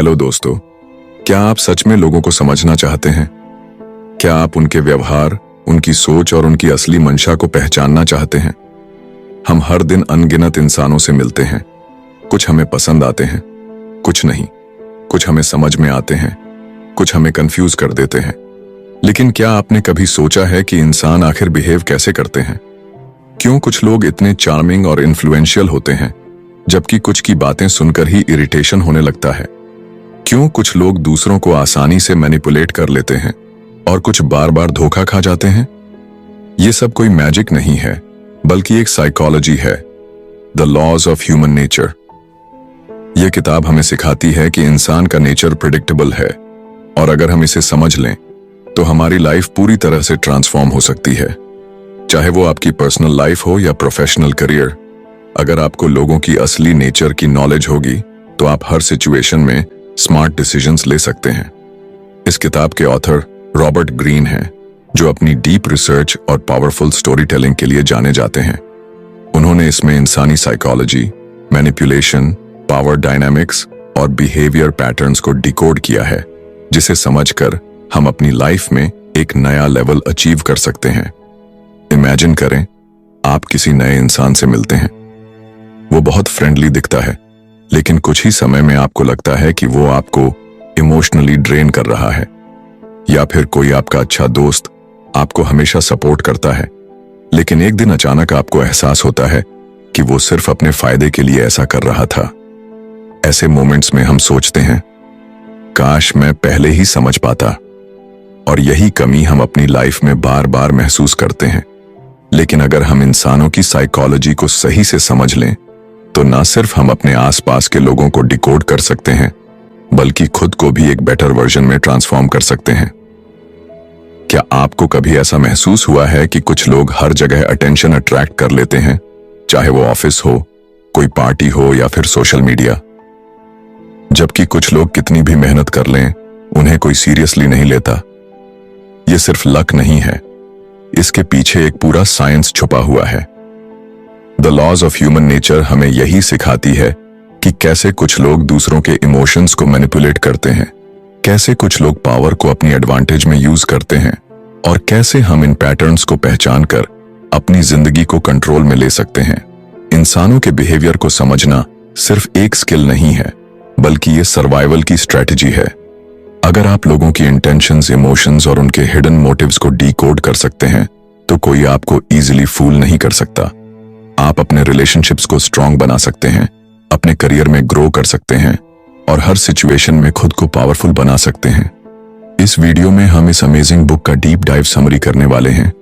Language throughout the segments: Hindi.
हेलो दोस्तों, क्या आप सच में लोगों को समझना चाहते हैं? क्या आप उनके व्यवहार, उनकी सोच और उनकी असली मंशा को पहचानना चाहते हैं? हम हर दिन अनगिनत इंसानों से मिलते हैं। कुछ हमें पसंद आते हैं, कुछ नहीं। कुछ हमें समझ में आते हैं, कुछ हमें कंफ्यूज कर देते हैं। लेकिन क्या आपने कभी सोचा है कि इंसान आखिर बिहेव कैसे करते हैं? क्यों कुछ लोग इतने चार्मिंग और इन्फ्लुएंशियल होते हैं, जबकि कुछ की बातें सुनकर ही इरिटेशन होने लगता है? क्यों कुछ लोग दूसरों को आसानी से मैनिपुलेट कर लेते हैं और कुछ बार बार धोखा खा जाते हैं? ये सब कोई मैजिक नहीं है, बल्कि एक साइकोलॉजी है, the laws of human nature. यह किताब हमें सिखाती है कि इंसान का नेचर प्रिडिक्टेबल है, और अगर हम इसे समझ लें तो हमारी लाइफ पूरी तरह से ट्रांसफॉर्म हो सकती है। चाहे वो आपकी पर्सनल लाइफ हो या प्रोफेशनल करियर, अगर आपको लोगों की असली नेचर की नॉलेज होगी तो आप हर सिचुएशन में स्मार्ट डिसीजंस ले सकते हैं। इस किताब के ऑथर रॉबर्ट ग्रीन हैं, जो अपनी डीप रिसर्च और पावरफुल स्टोरी टेलिंग के लिए जाने जाते हैं। उन्होंने इसमें इंसानी साइकोलॉजी, मैनिपुलेशन, पावर डायनामिक्स और बिहेवियर पैटर्न्स को डिकोड किया है, जिसे समझकर हम अपनी लाइफ में एक नया लेवल अचीव कर सकते हैं। इमेजिन करें, आप किसी नए इंसान से मिलते हैं। वो बहुत फ्रेंडली दिखता है, लेकिन कुछ ही समय में आपको लगता है कि वो आपको इमोशनली ड्रेन कर रहा है। या फिर कोई आपका अच्छा दोस्त आपको हमेशा सपोर्ट करता है, लेकिन एक दिन अचानक आपको एहसास होता है कि वो सिर्फ अपने फायदे के लिए ऐसा कर रहा था। ऐसे मोमेंट्स में हम सोचते हैं, काश मैं पहले ही समझ पाता। और यही कमी हम अपनी लाइफ में बार बार महसूस करते हैं। लेकिन अगर हम इंसानों की साइकोलॉजी को सही से समझ लें तो ना सिर्फ हम अपने आसपास के लोगों को डिकोड कर सकते हैं, बल्कि खुद को भी एक बेटर वर्जन में ट्रांसफॉर्म कर सकते हैं। क्या आपको कभी ऐसा महसूस हुआ है कि कुछ लोग हर जगह अटेंशन अट्रैक्ट कर लेते हैं, चाहे वो ऑफिस हो, कोई पार्टी हो या फिर सोशल मीडिया? जबकि कुछ लोग कितनी भी मेहनत कर लें, उन्हें कोई सीरियसली नहीं लेता। ये सिर्फ लक नहीं है, इसके पीछे एक पूरा साइंस छुपा हुआ है। The laws of human nature हमें यही सिखाती है कि कैसे कुछ लोग दूसरों के इमोशंस को मैनिपुलेट करते हैं, कैसे कुछ लोग पावर को अपनी एडवांटेज में यूज करते हैं, और कैसे हम इन पैटर्न्स को पहचान कर अपनी जिंदगी को कंट्रोल में ले सकते हैं। इंसानों के बिहेवियर को समझना सिर्फ एक स्किल नहीं है, बल्कि ये सर्वाइवल की स्ट्रेटजी है। अगर आप लोगों की इंटेंशंस, इमोशंस और उनके हिडन मोटिव्स को डीकोड कर सकते हैं, तो कोई आपको इजीली फूल नहीं कर सकता। आप अपने रिलेशनशिप्स को स्ट्रांग बना सकते हैं, अपने करियर में ग्रो कर सकते हैं, और हर सिचुएशन में खुद को पावरफुल बना सकते हैं। इस वीडियो में हम इस अमेजिंग बुक का डीप डाइव समरी करने वाले हैं,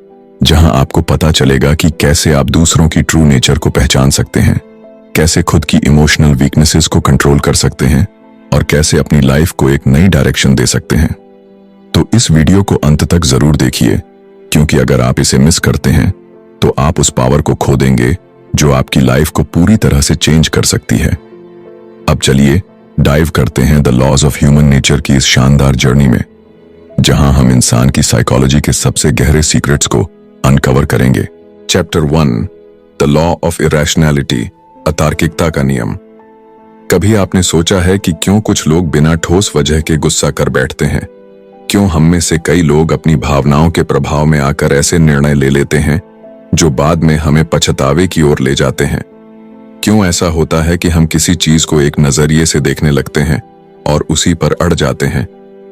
जहां आपको पता चलेगा कि कैसे आप दूसरों की ट्रू नेचर को पहचान सकते हैं, कैसे खुद की इमोशनल वीकनेसेस को कंट्रोल कर सकते हैं, और कैसे अपनी लाइफ को एक नई डायरेक्शन दे सकते हैं। तो इस वीडियो को अंत तक जरूर देखिए, क्योंकि अगर आप इसे मिस करते हैं तो आप उस पावर को खो देंगे जो आपकी लाइफ को पूरी तरह से चेंज कर सकती है। अब चलिए डाइव करते हैं the laws of human nature की इस शानदार जर्नी में, जहां हम इंसान की साइकोलॉजी के सबसे गहरे सीक्रेट्स को अनकवर करेंगे। Chapter 1, the law of irrationality, अतार्किकता का नियम। कभी आपने सोचा है कि क्यों कुछ लोग बिना ठोस वजह के गुस्सा कर बैठते हैं? क्यों हम में से कई लोग अपनी भावनाओं के प्रभाव में आकर ऐसे निर्णय ले लेते हैं जो बाद में हमें पछतावे की ओर ले जाते हैं? क्यों ऐसा होता है कि हम किसी चीज को एक नजरिए से देखने लगते हैं और उसी पर अड़ जाते हैं,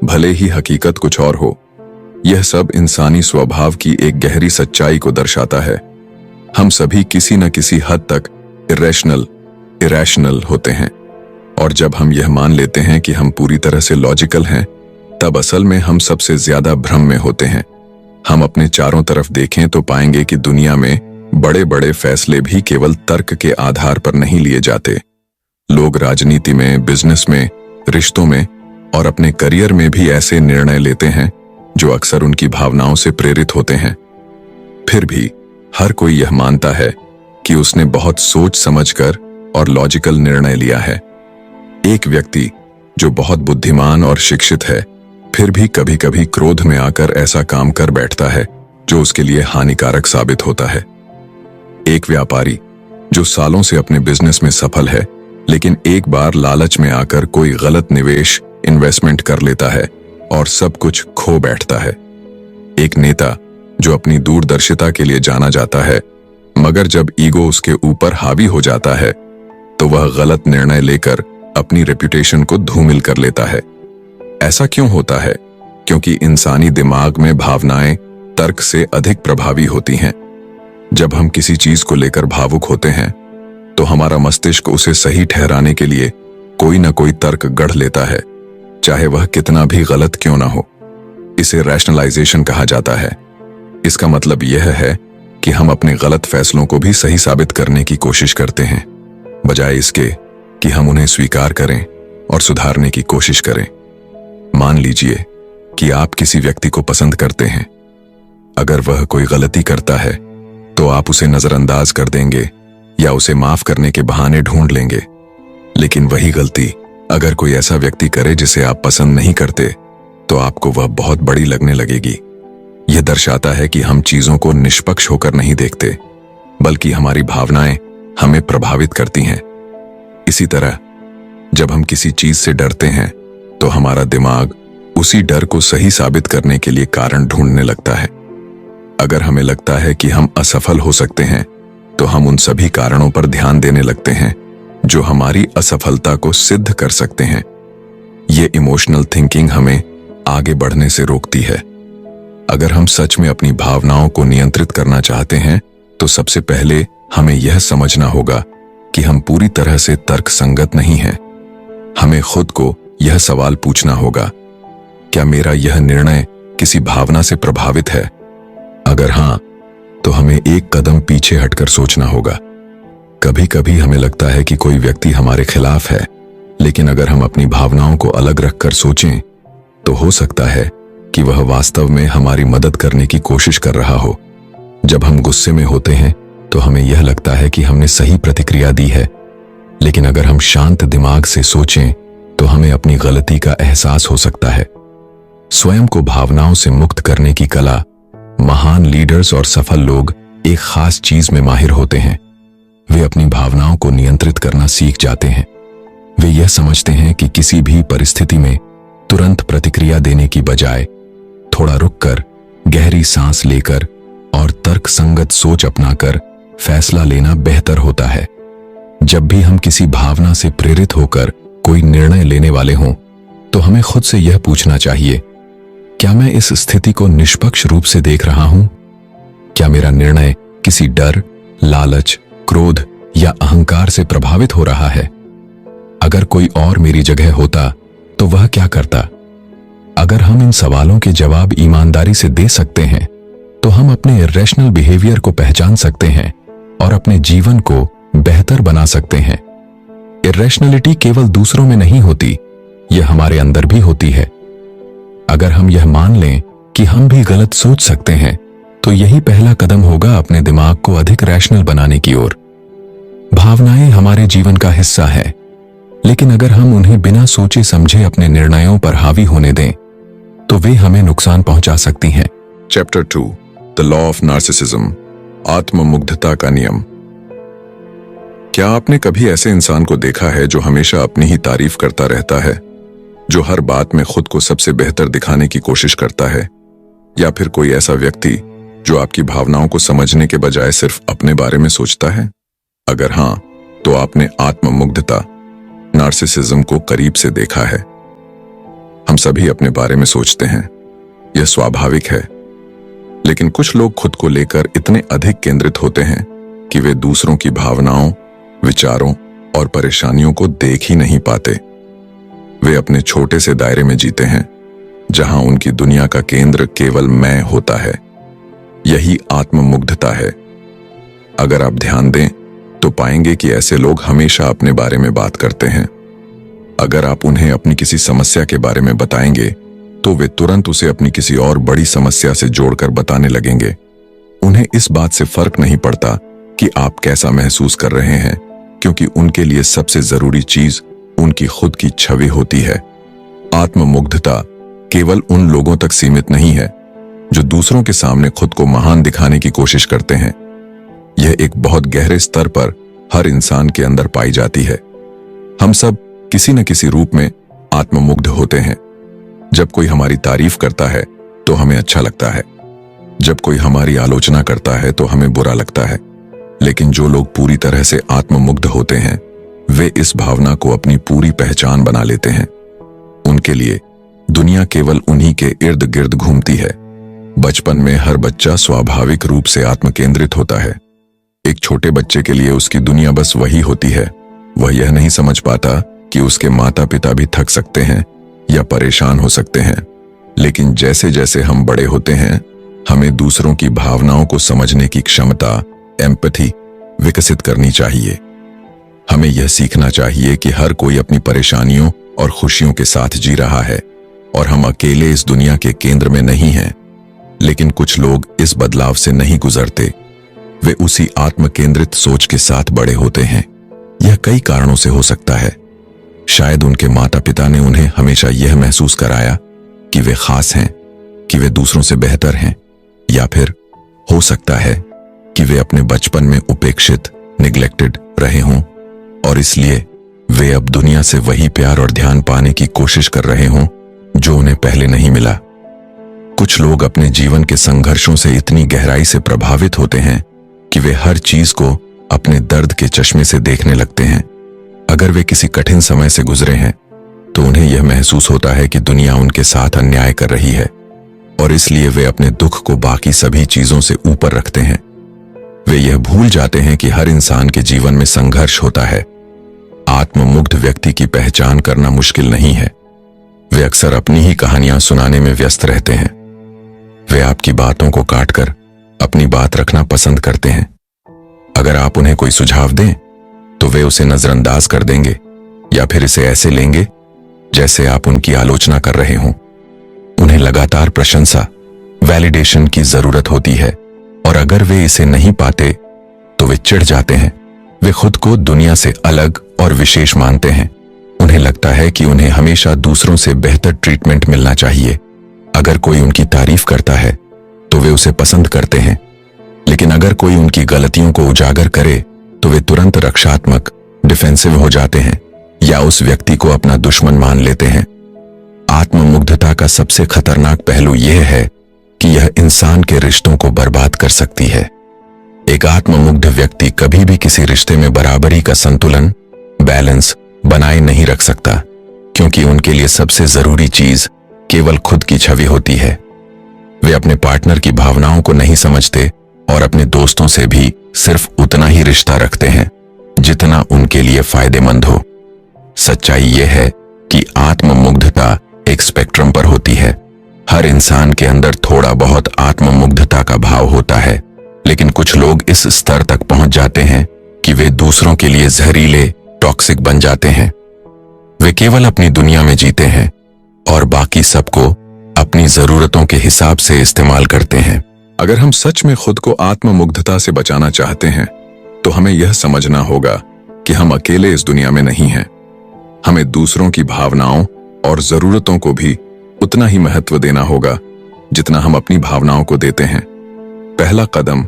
भले ही हकीकत कुछ और हो? यह सब इंसानी स्वभाव की एक गहरी सच्चाई को दर्शाता है। हम सभी किसी न किसी हद तक इरेशनल होते हैं, और जब हम यह मान लेते हैं कि हम पूरी तरह से लॉजिकल हैं, तब असल में हम सबसे ज्यादा भ्रम में होते हैं। हम अपने चारों तरफ देखें तो पाएंगे कि दुनिया में बड़े बड़े फैसले भी केवल तर्क के आधार पर नहीं लिए जाते। लोग राजनीति में, बिजनेस में, रिश्तों में और अपने करियर में भी ऐसे निर्णय लेते हैं जो अक्सर उनकी भावनाओं से प्रेरित होते हैं। फिर भी हर कोई यह मानता है कि उसने बहुत सोच समझकर और लॉजिकल निर्णय लिया है। एक व्यक्ति जो बहुत बुद्धिमान और शिक्षित है, फिर भी कभी कभी क्रोध में आकर ऐसा काम कर बैठता है जो उसके लिए हानिकारक साबित होता है। एक व्यापारी जो सालों से अपने बिजनेस में सफल है, लेकिन एक बार लालच में आकर कोई गलत निवेश इन्वेस्टमेंट कर लेता है और सब कुछ खो बैठता है। एक नेता जो अपनी दूरदर्शिता के लिए जाना जाता है, मगर जब ईगो उसके ऊपर हावी हो जाता है तो वह गलत निर्णय लेकर अपनी रेपुटेशन को धूमिल कर लेता है। ऐसा क्यों होता है? क्योंकि इंसानी दिमाग में भावनाएं तर्क से अधिक प्रभावी होती हैं। जब हम किसी चीज को लेकर भावुक होते हैं तो हमारा मस्तिष्क उसे सही ठहराने के लिए कोई ना कोई तर्क गढ़ लेता है, चाहे वह कितना भी गलत क्यों ना हो। इसे रैशनलाइजेशन कहा जाता है। इसका मतलब यह है कि हम अपने गलत फैसलों को भी सही साबित करने की कोशिश करते हैं, बजाय इसके कि हम उन्हें स्वीकार करें और सुधारने की कोशिश करें। मान लीजिए कि आप किसी व्यक्ति को पसंद करते हैं। अगर वह कोई गलती करता है तो आप उसे नजरअंदाज कर देंगे या उसे माफ करने के बहाने ढूंढ लेंगे। लेकिन वही गलती अगर कोई ऐसा व्यक्ति करे जिसे आप पसंद नहीं करते तो आपको वह बहुत बड़ी लगने लगेगी। यह दर्शाता है कि हम चीजों को निष्पक्ष होकर नहीं देखते, बल्कि हमारी भावनाएं हमें प्रभावित करती हैं। इसी तरह जब हम किसी चीज से डरते हैं तो हमारा दिमाग उसी डर को सही साबित करने के लिए कारण ढूंढने लगता है। अगर हमें लगता है कि हम असफल हो सकते हैं तो हम उन सभी कारणों पर ध्यान देने लगते हैं जो हमारी असफलता को सिद्ध कर सकते हैं। ये इमोशनल थिंकिंग हमें आगे बढ़ने से रोकती है। अगर हम सच में अपनी भावनाओं को नियंत्रित करना चाहते हैं तो सबसे पहले हमें यह समझना होगा कि हम पूरी तरह से तर्कसंगत नहीं हैं। हमें खुद को यह सवाल पूछना होगा, क्या मेरा यह निर्णय किसी भावना से प्रभावित है? अगर हां, तो हमें एक कदम पीछे हटकर सोचना होगा। कभी कभी हमें लगता है कि कोई व्यक्ति हमारे खिलाफ है, लेकिन अगर हम अपनी भावनाओं को अलग रखकर सोचें तो हो सकता है कि वह वास्तव में हमारी मदद करने की कोशिश कर रहा हो। जब हम गुस्से में होते हैं तो हमें यह लगता है कि हमने सही प्रतिक्रिया दी है, लेकिन अगर हम शांत दिमाग से सोचें तो हमें अपनी गलती का एहसास हो सकता है। स्वयं को भावनाओं से मुक्त करने की कला, महान लीडर्स और सफल लोग एक खास चीज में माहिर होते हैं। वे अपनी भावनाओं को नियंत्रित करना सीख जाते हैं। वे यह समझते हैं कि किसी भी परिस्थिति में तुरंत प्रतिक्रिया देने की बजाय थोड़ा रुककर, गहरी सांस लेकर और तर्कसंगत सोच अपनाकर फैसला लेना बेहतर होता है। जब भी हम किसी भावना से प्रेरित होकर कोई निर्णय लेने वाले हों तो हमें खुद से यह पूछना चाहिए, क्या मैं इस स्थिति को निष्पक्ष रूप से देख रहा हूं? क्या मेरा निर्णय किसी डर, लालच, क्रोध या अहंकार से प्रभावित हो रहा है? अगर कोई और मेरी जगह होता तो वह क्या करता? अगर हम इन सवालों के जवाब ईमानदारी से दे सकते हैं तो हम अपने इरेशनल बिहेवियर को पहचान सकते हैं और अपने जीवन को बेहतर बना सकते हैं। इरेशनलिटी केवल दूसरों में नहीं होती, यह हमारे अंदर भी होती है। अगर हम यह मान लें कि हम भी गलत सोच सकते हैं तो यही पहला कदम होगा अपने दिमाग को अधिक रैशनल बनाने की ओर। भावनाएं हमारे जीवन का हिस्सा है, लेकिन अगर हम उन्हें बिना सोचे समझे अपने निर्णयों पर हावी होने दें तो वे हमें नुकसान पहुंचा सकती हैं। Chapter 2, the law of narcissism, आत्ममुग्धता का नियम। क्या आपने कभी ऐसे इंसान को देखा है जो हमेशा अपनी ही तारीफ करता रहता है, जो हर बात में खुद को सबसे बेहतर दिखाने की कोशिश करता है? या फिर कोई ऐसा व्यक्ति जो आपकी भावनाओं को समझने के बजाय सिर्फ अपने बारे में सोचता है? अगर हां, तो आपने आत्ममुग्धता, नार्सिसिज्म को करीब से देखा है। हम सभी अपने बारे में सोचते हैं, यह स्वाभाविक है, लेकिन कुछ लोग खुद को लेकर इतने अधिक केंद्रित होते हैं कि वे दूसरों की भावनाओं, विचारों और परेशानियों को देख ही नहीं पाते। वे अपने छोटे से दायरे में जीते हैं, जहां उनकी दुनिया का केंद्र केवल मैं होता है। यही आत्ममुग्धता है। अगर आप ध्यान दें तो पाएंगे कि ऐसे लोग हमेशा अपने बारे में बात करते हैं। अगर आप उन्हें अपनी किसी समस्या के बारे में बताएंगे तो वे तुरंत उसे अपनी किसी और बड़ी समस्या से जोड़कर बताने लगेंगे। उन्हें इस बात से फर्क नहीं पड़ता कि आप कैसा महसूस कर रहे हैं, क्योंकि उनके लिए सबसे जरूरी चीज उनकी खुद की छवि होती है। आत्ममुग्धता केवल उन लोगों तक सीमित नहीं है जो दूसरों के सामने खुद को महान दिखाने की कोशिश करते हैं। यह एक बहुत गहरे स्तर पर हर इंसान के अंदर पाई जाती है। हम सब किसी न किसी रूप में आत्ममुग्ध होते हैं। जब कोई हमारी तारीफ करता है तो हमें अच्छा लगता है, जब कोई हमारी आलोचना करता है तो हमें बुरा लगता है। लेकिन जो लोग पूरी तरह से आत्ममुग्ध होते हैं वे इस भावना को अपनी पूरी पहचान बना लेते हैं। उनके लिए दुनिया केवल उन्हीं के इर्द गिर्द घूमती है। बचपन में हर बच्चा स्वाभाविक रूप से आत्मकेंद्रित होता है। एक छोटे बच्चे के लिए उसकी दुनिया बस वही होती है। वह यह नहीं समझ पाता कि उसके माता पिता भी थक सकते हैं या परेशान हो सकते हैं। लेकिन जैसे जैसे हम बड़े होते हैं हमें दूसरों की भावनाओं को समझने की क्षमता, एम्पैथी विकसित करनी चाहिए। हमें यह सीखना चाहिए कि हर कोई अपनी परेशानियों और खुशियों के साथ जी रहा है और हम अकेले इस दुनिया के केंद्र में नहीं हैं। लेकिन कुछ लोग इस बदलाव से नहीं गुजरते। वे उसी आत्मकेंद्रित सोच के साथ बड़े होते हैं। यह कई कारणों से हो सकता है। शायद उनके माता पिता ने उन्हें हमेशा यह महसूस कराया कि वे खास हैं, कि वे दूसरों से बेहतर हैं, या फिर हो सकता है कि वे अपने बचपन में उपेक्षित, निग्लेक्टेड रहे हों और इसलिए वे अब दुनिया से वही प्यार और ध्यान पाने की कोशिश कर रहे हों जो उन्हें पहले नहीं मिला। कुछ लोग अपने जीवन के संघर्षों से इतनी गहराई से प्रभावित होते हैं कि वे हर चीज को अपने दर्द के चश्मे से देखने लगते हैं। अगर वे किसी कठिन समय से गुजरे हैं तो उन्हें यह महसूस होता है कि दुनिया उनके साथ अन्याय कर रही है और इसलिए वे अपने दुख को बाकी सभी चीजों से ऊपर रखते हैं। वे यह भूल जाते हैं कि हर इंसान के जीवन में संघर्ष होता है। आत्ममुग्ध व्यक्ति की पहचान करना मुश्किल नहीं है। वे अक्सर अपनी ही कहानियां सुनाने में व्यस्त रहते हैं। वे आपकी बातों को काटकर अपनी बात रखना पसंद करते हैं। अगर आप उन्हें कोई सुझाव दें तो वे उसे नजरअंदाज कर देंगे या फिर इसे ऐसे लेंगे जैसे आप उनकी आलोचना कर रहे हों। उन्हें लगातार प्रशंसा, वैलिडेशन की जरूरत होती है और अगर वे इसे नहीं पाते तो वे चिढ़ जाते हैं। वे खुद को दुनिया से अलग और विशेष मानते हैं। उन्हें लगता है कि उन्हें हमेशा दूसरों से बेहतर ट्रीटमेंट मिलना चाहिए। अगर कोई उनकी तारीफ करता है तो वे उसे पसंद करते हैं, लेकिन अगर कोई उनकी गलतियों को उजागर करे तो वे तुरंत रक्षात्मक, डिफेंसिव हो जाते हैं या उस व्यक्ति को अपना दुश्मन मान लेते हैं। आत्ममुग्धता का सबसे खतरनाक पहलू यह है कि यह इंसान के रिश्तों को बर्बाद कर सकती है। एक आत्ममुग्ध व्यक्ति कभी भी किसी रिश्ते में बराबरी का संतुलन, बैलेंस बनाए नहीं रख सकता, क्योंकि उनके लिए सबसे जरूरी चीज केवल खुद की छवि होती है। वे अपने पार्टनर की भावनाओं को नहीं समझते और अपने दोस्तों से भी सिर्फ उतना ही रिश्ता रखते हैं जितना उनके लिए फायदेमंद हो। सच्चाई यह है कि आत्ममुग्धता एक स्पेक्ट्रम पर होती है। हर इंसान के अंदर थोड़ा बहुत आत्ममुग्धता का भाव होता है, लेकिन कुछ लोग इस स्तर तक पहुंच जाते हैं कि वे दूसरों के लिए जहरीले, टॉक्सिक बन जाते हैं। वे केवल अपनी दुनिया में जीते हैं और बाकी सबको अपनी जरूरतों के हिसाब से इस्तेमाल करते हैं। अगर हम सच में खुद को आत्ममुग्धता से बचाना चाहते हैं तो हमें यह समझना होगा कि हम अकेले इस दुनिया में नहीं हैं। हमें दूसरों की भावनाओं और जरूरतों को भी उतना ही महत्व देना होगा जितना हम अपनी भावनाओं को देते हैं। पहला कदम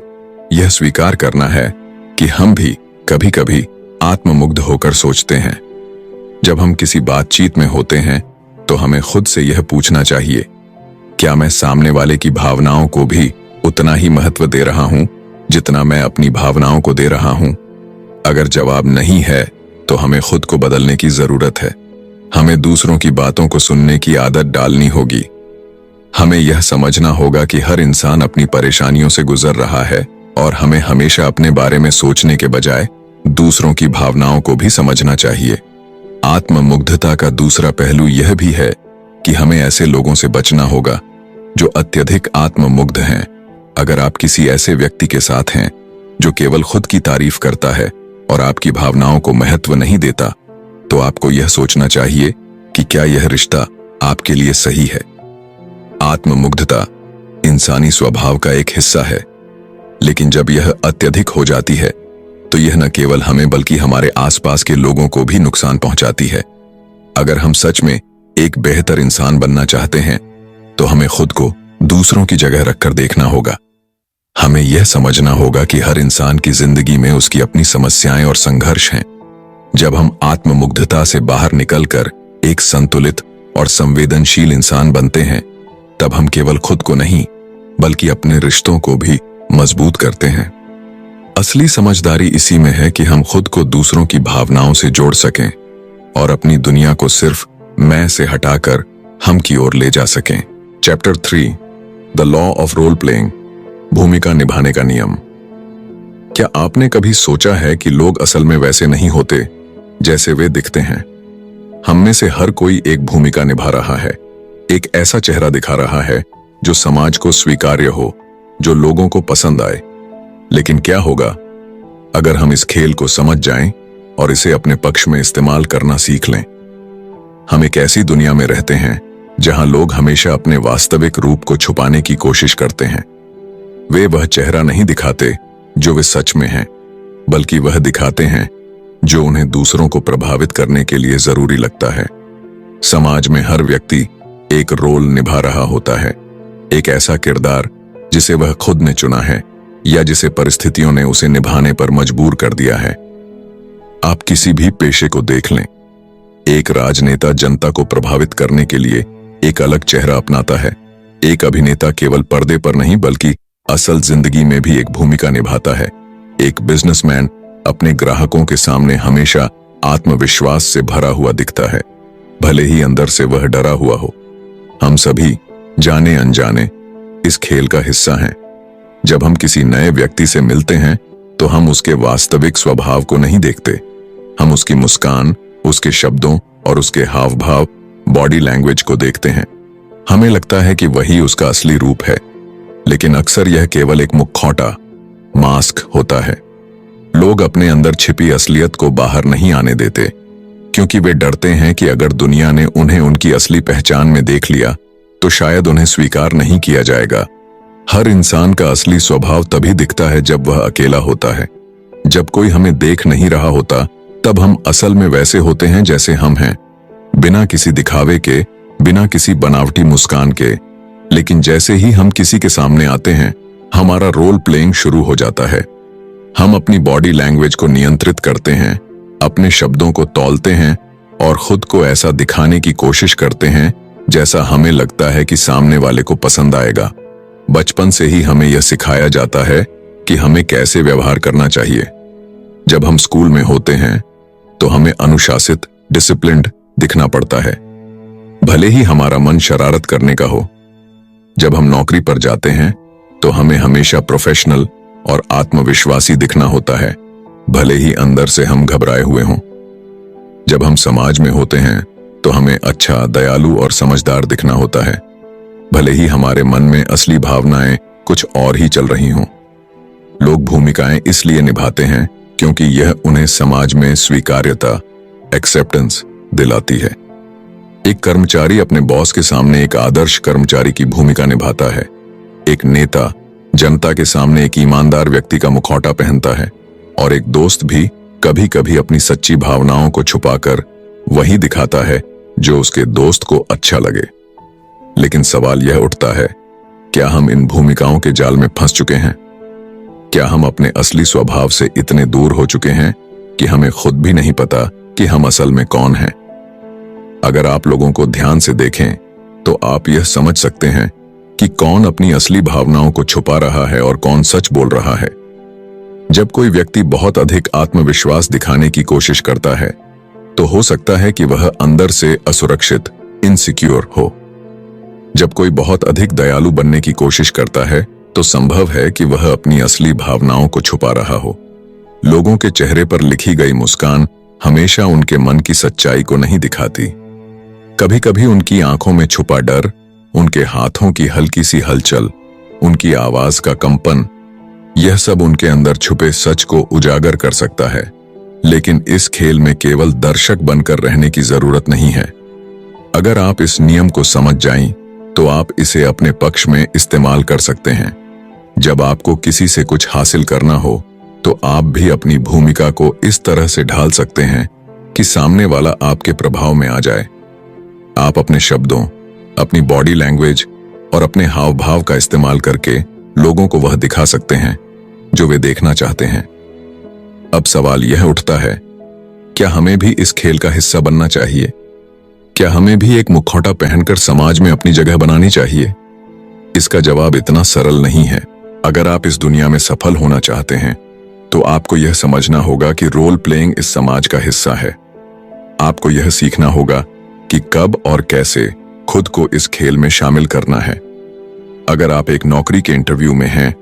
यह स्वीकार करना है कि हम भी कभी कभी आत्ममुग्ध होकर सोचते हैं। जब हम किसी बातचीत में होते हैं तो हमें खुद से यह पूछना चाहिए, क्या मैं सामने वाले की भावनाओं को भी उतना ही महत्व दे रहा हूं जितना मैं अपनी भावनाओं को दे रहा हूं? अगर जवाब नहीं है तो हमें खुद को बदलने की जरूरत है। हमें दूसरों की बातों को सुनने की आदत डालनी होगी। हमें यह समझना होगा कि हर इंसान अपनी परेशानियों से गुजर रहा है और हमें हमेशा अपने बारे में सोचने के बजाय दूसरों की भावनाओं को भी समझना चाहिए। आत्ममुग्धता का दूसरा पहलू यह भी है कि हमें ऐसे लोगों से बचना होगा जो अत्यधिक आत्ममुग्ध हैं। अगर आप किसी ऐसे व्यक्ति के साथ हैं जो केवल खुद की तारीफ करता है और आपकी भावनाओं को महत्व नहीं देता, तो आपको यह सोचना चाहिए कि क्या यह रिश्ता आपके लिए सही है। आत्ममुग्धता इंसानी स्वभाव का एक हिस्सा है, लेकिन जब यह अत्यधिक हो जाती है तो यह न केवल हमें बल्कि हमारे आसपास के लोगों को भी नुकसान पहुंचाती है। अगर हम सच में एक बेहतर इंसान बनना चाहते हैं तो हमें खुद को दूसरों की जगह रखकर देखना होगा। हमें यह समझना होगा कि हर इंसान की जिंदगी में उसकी अपनी समस्याएं और संघर्ष हैं। जब हम आत्ममुग्धता से बाहर निकलकर एक संतुलित और संवेदनशील इंसान बनते हैं, तब हम केवल खुद को नहीं बल्कि अपने रिश्तों को भी मजबूत करते हैं। असली समझदारी इसी में है कि हम खुद को दूसरों की भावनाओं से जोड़ सकें और अपनी दुनिया को सिर्फ मैं से हटाकर हम की ओर ले जा सकें। Chapter 3, the law of role playing, भूमिका निभाने का नियम। क्या आपने कभी सोचा है कि लोग असल में वैसे नहीं होते जैसे वे दिखते हैं? हम में से हर कोई एक भूमिका निभा रहा है, एक ऐसा चेहरा दिखा रहा है जो समाज को स्वीकार्य हो, जो लोगों को पसंद आए। लेकिन क्या होगा अगर हम इस खेल को समझ जाएं और इसे अपने पक्ष में इस्तेमाल करना सीख लें? हम एक ऐसी दुनिया में रहते हैं जहां लोग हमेशा अपने वास्तविक रूप को छुपाने की कोशिश करते हैं। वे वह चेहरा नहीं दिखाते जो वे सच में हैं, बल्कि वह दिखाते हैं जो उन्हें दूसरों को प्रभावित करने के लिए जरूरी लगता है। समाज में हर व्यक्ति एक रोल निभा रहा होता है, एक ऐसा किरदार जिसे वह खुद ने चुना है या जिसे परिस्थितियों ने उसे निभाने पर मजबूर कर दिया है। आप किसी भी पेशे को देख लें, एक राजनेता जनता को प्रभावित करने के लिए एक अलग चेहरा अपनाता है। एक अभिनेता केवल पर्दे पर नहीं बल्कि असल जिंदगी में भी एक भूमिका निभाता है। एक बिजनेसमैन अपने ग्राहकों के सामने हमेशा आत्मविश्वास से भरा हुआ दिखता है, भले ही अंदर से वह डरा हुआ हो। हम सभी जाने अनजाने इस खेल का हिस्सा हैं। जब हम किसी नए व्यक्ति से मिलते हैं तो हम उसके वास्तविक स्वभाव को नहीं देखते। हम उसकी मुस्कान, उसके शब्दों और उसके हाव भाव, बॉडी लैंग्वेज को देखते हैं। हमें लगता है कि वही उसका असली रूप है, लेकिन अक्सर यह केवल एक मुखौटा, मास्क होता है। लोग अपने अंदर छिपी असलियत को बाहर नहीं आने देते, क्योंकि वे डरते हैं कि अगर दुनिया ने उन्हें उनकी असली पहचान में देख लिया तो शायद उन्हें स्वीकार नहीं किया जाएगा। हर इंसान का असली स्वभाव तभी दिखता है जब वह अकेला होता है। जब कोई हमें देख नहीं रहा होता, तब हम असल में वैसे होते हैं जैसे हम हैं, बिना किसी दिखावे के, बिना किसी बनावटी मुस्कान के। लेकिन जैसे ही हम किसी के सामने आते हैं, हमारा रोल प्लेइंग शुरू हो जाता है। हम अपनी बॉडी लैंग्वेज को नियंत्रित करते हैं, अपने शब्दों को तौलते हैं और खुद को ऐसा दिखाने की कोशिश करते हैं जैसा हमें लगता है कि सामने वाले को पसंद आएगा। बचपन से ही हमें यह सिखाया जाता है कि हमें कैसे व्यवहार करना चाहिए। जब हम स्कूल में होते हैं तो हमें अनुशासित, डिसिप्लिन्ड दिखना पड़ता है, भले ही हमारा मन शरारत करने का हो। जब हम नौकरी पर जाते हैं तो हमें हमेशा प्रोफेशनल और आत्मविश्वासी दिखना होता है, भले ही अंदर से हम घबराए हुए हों। जब हम समाज में होते हैं तो हमें अच्छा, दयालु और समझदार दिखना होता है, भले ही हमारे मन में असली भावनाएं कुछ और ही चल रही हों। लोग भूमिकाएं इसलिए निभाते हैं क्योंकि यह उन्हें समाज में स्वीकार्यता, एक्सेप्टेंस दिलाती है। एक कर्मचारी अपने बॉस के सामने एक आदर्श कर्मचारी की भूमिका निभाता है। एक नेता जनता के सामने एक ईमानदार व्यक्ति का मुखौटा पहनता है, और एक दोस्त भी कभी कभी अपनी सच्ची भावनाओं को छुपाकर वही दिखाता है जो उसके दोस्त को अच्छा लगे। लेकिन सवाल यह उठता है, क्या हम इन भूमिकाओं के जाल में फंस चुके हैं? क्या हम अपने असली स्वभाव से इतने दूर हो चुके हैं कि हमें खुद भी नहीं पता कि हम असल में कौन हैं? अगर आप लोगों को ध्यान से देखें तो आप यह समझ सकते हैं कि कौन अपनी असली भावनाओं को छुपा रहा है और कौन सच बोल रहा है। जब कोई व्यक्ति बहुत अधिक आत्मविश्वास दिखाने की कोशिश करता है तो हो सकता है कि वह अंदर से असुरक्षित, इनसिक्योर हो। जब कोई बहुत अधिक दयालु बनने की कोशिश करता है तो संभव है कि वह अपनी असली भावनाओं को छुपा रहा हो। लोगों के चेहरे पर लिखी गई मुस्कान हमेशा उनके मन की सच्चाई को नहीं दिखाती। कभी कभी उनकी आंखों में छुपा डर, उनके हाथों की हल्की सी हलचल, उनकी आवाज का कंपन, यह सब उनके अंदर छुपे सच को उजागर कर सकता है। लेकिन इस खेल में केवल दर्शक बनकर रहने की जरूरत नहीं है। अगर आप इस नियम को समझ जाएं, तो आप इसे अपने पक्ष में इस्तेमाल कर सकते हैं। जब आपको किसी से कुछ हासिल करना हो तो आप भी अपनी भूमिका को इस तरह से ढाल सकते हैं कि सामने वाला आपके प्रभाव में आ जाए। आप अपने शब्दों, अपनी बॉडी लैंग्वेज और अपने हाव भाव का इस्तेमाल करके लोगों को वह दिखा सकते हैं जो वे देखना चाहते हैं। अब सवाल यह उठता है, क्या हमें भी इस खेल का हिस्सा बनना चाहिए? क्या हमें भी एक मुखौटा पहनकर समाज में अपनी जगह बनानी चाहिए? इसका जवाब इतना सरल नहीं है। अगर आप इस दुनिया में सफल होना चाहते हैं तो आपको यह समझना होगा कि रोल प्लेइंग इस समाज का हिस्सा है। आपको यह सीखना होगा कि कब और कैसे खुद को इस खेल में शामिल करना है। अगर आप एक नौकरी के इंटरव्यू में हैं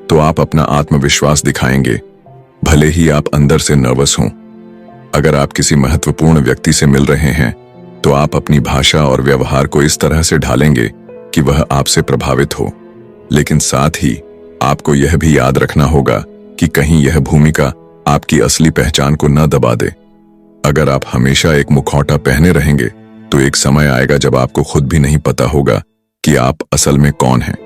तो आप अपना आत्मविश्वास दिखाएंगे, भले ही आप अंदर से नर्वस हों। अगर आप किसी महत्वपूर्ण व्यक्ति से मिल रहे हैं तो आप अपनी भाषा और व्यवहार को इस तरह से ढालेंगे कि वह आपसे प्रभावित हो। लेकिन साथ ही आपको यह भी याद रखना होगा कि कहीं यह भूमिका आपकी असली पहचान को न दबा दे। अगर आप हमेशा एक मुखौटा पहने रहेंगे तो एक समय आएगा जब आपको खुद भी नहीं पता होगा कि आप असल में कौन हैं।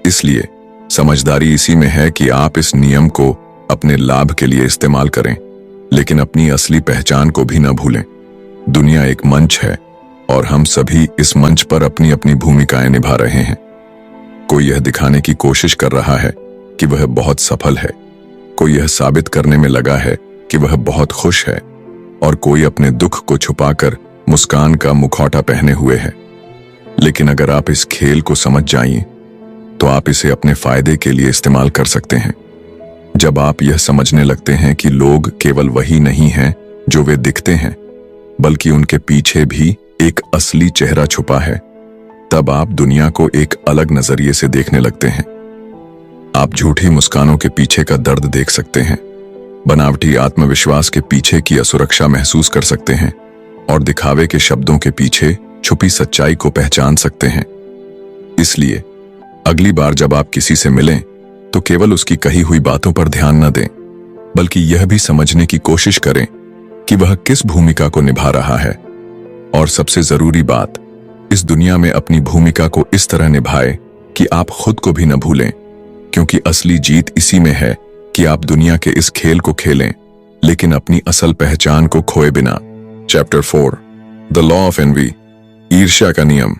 इसलिए समझदारी इसी में है कि आप इस नियम को अपने लाभ के लिए इस्तेमाल करें, लेकिन अपनी असली पहचान को भी न भूलें। दुनिया एक मंच है और हम सभी इस मंच पर अपनी अपनी भूमिकाएं निभा रहे हैं। कोई यह दिखाने की कोशिश कर रहा है कि वह बहुत सफल है, कोई यह साबित करने में लगा है कि वह बहुत खुश है, और कोई अपने दुख को छुपाकर मुस्कान का मुखौटा पहने हुए है। लेकिन अगर आप इस खेल को समझ जाइए तो आप इसे अपने फायदे के लिए इस्तेमाल कर सकते हैं। जब आप यह समझने लगते हैं कि लोग केवल वही नहीं हैं जो वे दिखते हैं, बल्कि उनके पीछे भी एक असली चेहरा छुपा है, तब आप दुनिया को एक अलग नजरिए से देखने लगते हैं। आप झूठी मुस्कानों के पीछे का दर्द देख सकते हैं, बनावटी आत्मविश्वास के पीछे की असुरक्षा महसूस कर सकते हैं, और दिखावे के शब्दों के पीछे छुपी सच्चाई को पहचान सकते हैं। इसलिए अगली बार जब आप किसी से मिलें तो केवल उसकी कही हुई बातों पर ध्यान न दें, बल्कि यह भी समझने की कोशिश करें कि वह किस भूमिका को निभा रहा है। और सबसे जरूरी बात, इस दुनिया में अपनी भूमिका को इस तरह निभाएं कि आप खुद को भी न भूलें, क्योंकि असली जीत इसी में है कि आप दुनिया के इस खेल को खेलें, लेकिन अपनी असल पहचान को खोए बिना। Chapter 4, the law of envy, ईर्ष्या का नियम।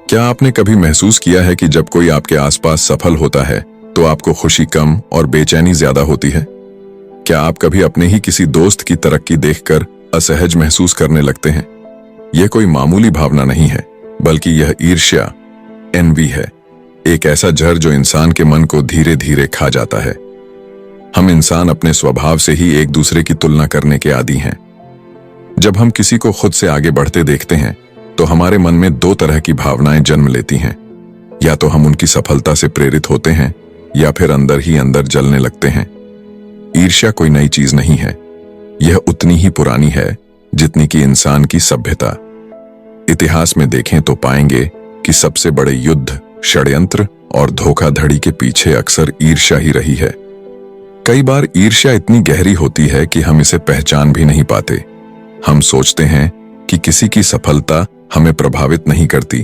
क्या आपने कभी महसूस किया है कि जब कोई आपके आसपास सफल होता है तो आपको खुशी कम और बेचैनी ज्यादा होती है? क्या आप कभी अपने ही किसी दोस्त की तरक्की देखकर असहज महसूस करने लगते हैं? यह कोई मामूली भावना नहीं है, बल्कि यह ईर्ष्या, एनवी है, एक ऐसा जहर जो इंसान के मन को धीरे धीरे खा जाता है। हम इंसान अपने स्वभाव से ही एक दूसरे की तुलना करने के आदी हैं। जब हम किसी को खुद से आगे बढ़ते देखते हैं तो हमारे मन में दो तरह की भावनाएं जन्म लेती हैं। या तो हम उनकी सफलता से प्रेरित होते हैं या फिर अंदर ही अंदर जलने लगते हैं। ईर्ष्या कोई नई चीज नहीं है, यह उतनी ही पुरानी है जितनी कि इंसान की सभ्यता। इतिहास में देखें तो पाएंगे कि सबसे बड़े युद्ध, षड्यंत्र और धोखाधड़ी के पीछे अक्सर ईर्ष्या ही रही है। कई बार ईर्ष्या इतनी गहरी होती है कि हम इसे पहचान भी नहीं पाते। हम सोचते हैं कि किसी की सफलता हमें प्रभावित नहीं करती,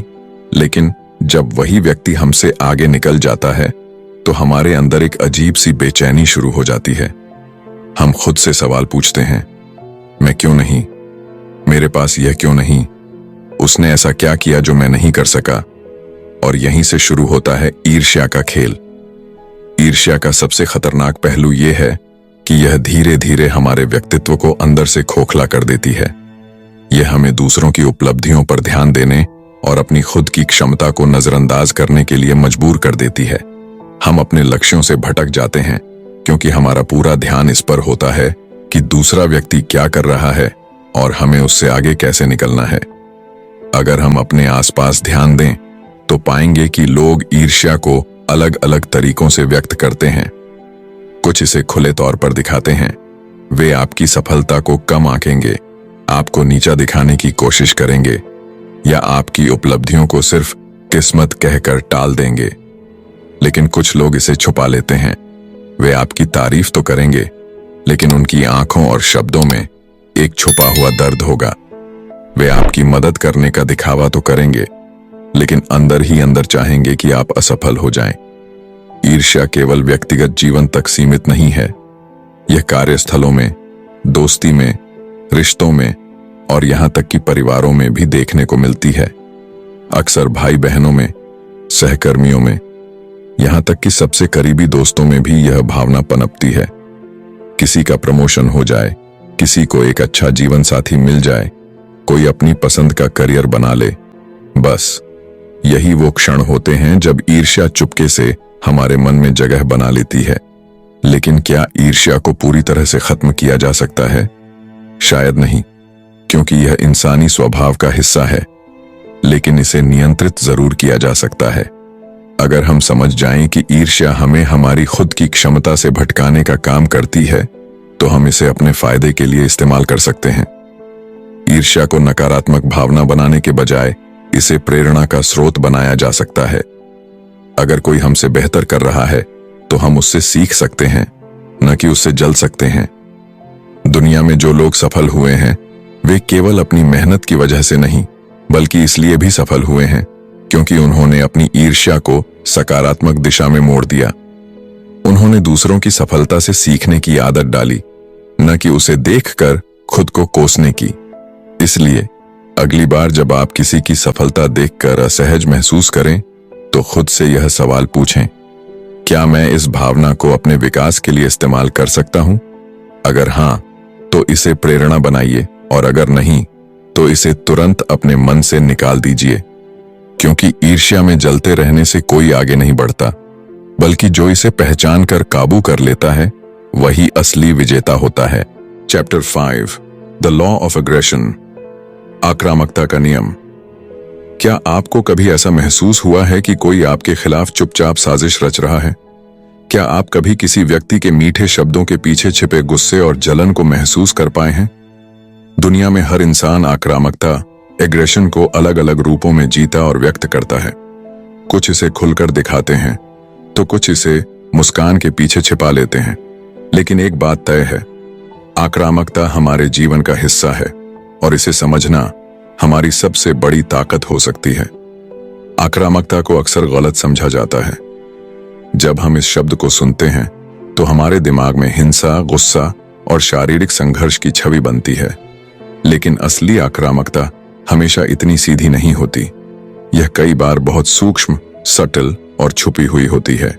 लेकिन जब वही व्यक्ति हमसे आगे निकल जाता है तो हमारे अंदर एक अजीब सी बेचैनी शुरू हो जाती है। हम खुद से सवाल पूछते हैं, मैं क्यों नहीं? मेरे पास यह क्यों नहीं? उसने ऐसा क्या किया जो मैं नहीं कर सका? और यहीं से शुरू होता है ईर्ष्या का खेल। ईर्ष्या का सबसे खतरनाक पहलू यह है कि यह धीरे धीरे हमारे व्यक्तित्व को अंदर से खोखला कर देती है। यह हमें दूसरों की उपलब्धियों पर ध्यान देने और अपनी खुद की क्षमता को नजरअंदाज करने के लिए मजबूर कर देती है। हम अपने लक्ष्यों से भटक जाते हैं क्योंकि हमारा पूरा ध्यान इस पर होता है कि दूसरा व्यक्ति क्या कर रहा है और हमें उससे आगे कैसे निकलना है। अगर हम अपने आसपास ध्यान दें तो पाएंगे कि लोग ईर्ष्या को अलग अलग तरीकों से व्यक्त करते हैं। कुछ इसे खुले तौर पर दिखाते हैं, वे आपकी सफलता को कम आंकेंगे, आपको नीचा दिखाने की कोशिश करेंगे या आपकी उपलब्धियों को सिर्फ किस्मत कहकर टाल देंगे। लेकिन कुछ लोग इसे छुपा लेते हैं, वे आपकी तारीफ तो करेंगे लेकिन उनकी आंखों और शब्दों में एक छुपा हुआ दर्द होगा। वे आपकी मदद करने का दिखावा तो करेंगे लेकिन अंदर ही अंदर चाहेंगे कि आप असफल हो जाएं। ईर्ष्या केवल व्यक्तिगत जीवन तक सीमित नहीं है, यह कार्यस्थलों में, दोस्ती में, रिश्तों में और यहां तक कि परिवारों में भी देखने को मिलती है। अक्सर भाई बहनों में, सहकर्मियों में, यहां तक कि सबसे करीबी दोस्तों में भी यह भावना पनपती है। किसी का प्रमोशन हो जाए, किसी को एक अच्छा जीवन साथी मिल जाए, कोई अपनी पसंद का करियर बना ले, बस यही वो क्षण होते हैं जब ईर्ष्या चुपके से हमारे मन में जगह बना लेती है। लेकिन क्या ईर्ष्या को पूरी तरह से खत्म किया जा सकता है? शायद नहीं, क्योंकि यह इंसानी स्वभाव का हिस्सा है। लेकिन इसे नियंत्रित जरूर किया जा सकता है। अगर हम समझ जाएं कि ईर्ष्या हमें हमारी खुद की क्षमता से भटकाने का काम करती है, तो हम इसे अपने फायदे के लिए इस्तेमाल कर सकते हैं। ईर्ष्या को नकारात्मक भावना बनाने के बजाय इसे प्रेरणा का स्रोत बनाया जा सकता है। अगर कोई हमसे बेहतर कर रहा है तो हम उससे सीख सकते हैं, न कि उससे जल सकते हैं। दुनिया में जो लोग सफल हुए हैं वे केवल अपनी मेहनत की वजह से नहीं, बल्कि इसलिए भी सफल हुए हैं क्योंकि उन्होंने अपनी ईर्ष्या को सकारात्मक दिशा में मोड़ दिया। उन्होंने दूसरों की सफलता से सीखने की आदत डाली, न कि उसे देखकर खुद को कोसने की। इसलिए अगली बार जब आप किसी की सफलता देखकर असहज महसूस करें तो खुद से यह सवाल पूछें, क्या मैं इस भावना को अपने विकास के लिए इस्तेमाल कर सकता हूं? अगर हां, तो इसे प्रेरणा बनाइए, और अगर नहीं तो इसे तुरंत अपने मन से निकाल दीजिए। क्योंकि ईर्ष्या में जलते रहने से कोई आगे नहीं बढ़ता, बल्कि जो इसे पहचान कर काबू कर लेता है वही असली विजेता होता है। Chapter 5, the law of aggression, आक्रामकता का नियम। क्या आपको कभी ऐसा महसूस हुआ है कि कोई आपके खिलाफ चुपचाप साजिश रच रहा है? क्या आप कभी किसी व्यक्ति के मीठे शब्दों के पीछे छिपे गुस्से और जलन को महसूस कर पाए हैं? दुनिया में हर इंसान आक्रामकता, एग्रेशन को अलग अलग रूपों में जीता और व्यक्त करता है। कुछ इसे खुलकर दिखाते हैं तो कुछ इसे मुस्कान के पीछे छिपा लेते हैं। लेकिन एक बात तय है, आक्रामकता हमारे जीवन का हिस्सा है और इसे समझना हमारी सबसे बड़ी ताकत हो सकती है। आक्रामकता को अक्सर गलत समझा जाता है। जब हम इस शब्द को सुनते हैं तो हमारे दिमाग में हिंसा, गुस्सा और शारीरिक संघर्ष की छवि बनती है। लेकिन असली आक्रामकता हमेशा इतनी सीधी नहीं होती। यह कई बार बहुत सूक्ष्म, सटल और छुपी हुई होती है।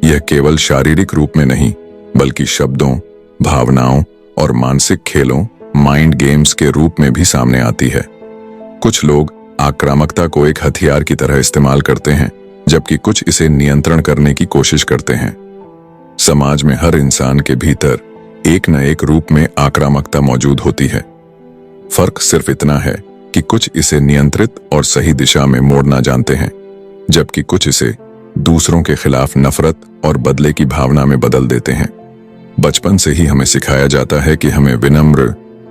यह केवल शारीरिक रूप में नहीं, बल्कि शब्दों, भावनाओं और मानसिक खेलों, माइंड गेम्स के रूप में भी सामने आती है। कुछ लोग आक्रामकता को एक हथियार की तरह इस्तेमाल करते हैं, जबकि कुछ इसे नियंत्रण करने की कोशिश करते हैं। समाज में हर इंसान के भीतर एक न एक रूप में आक्रामकता मौजूद होती है। फर्क सिर्फ इतना है कि कुछ इसे नियंत्रित और सही दिशा में मोड़ना जानते हैं, जबकि कुछ इसे दूसरों के खिलाफ नफरत और बदले की भावना में बदल देते हैं। बचपन से ही हमें सिखाया जाता है कि हमें विनम्र,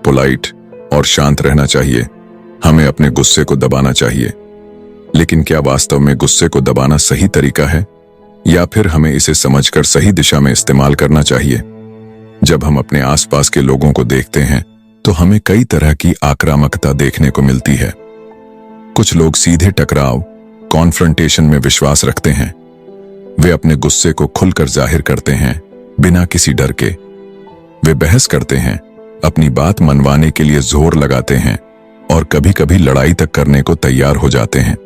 पोलाइट और शांत रहना चाहिए। हमें अपने गुस्से को दबाना चाहिए। लेकिन क्या वास्तव में गुस्से को दबाना सही तरीका है, या फिर हमें इसे समझकर सही दिशा में इस्तेमाल करना चाहिए? जब हम अपने आसपास के लोगों को देखते हैं तो हमें कई तरह की आक्रामकता देखने को मिलती है। कुछ लोग सीधे टकराव, कॉन्फ्रंटेशन में विश्वास रखते हैं। वे अपने गुस्से को खुलकर जाहिर करते हैं, बिना किसी डर के। वे बहस करते हैं, अपनी बात मनवाने के लिए जोर लगाते हैं और कभी-कभी लड़ाई तक करने को तैयार हो जाते हैं।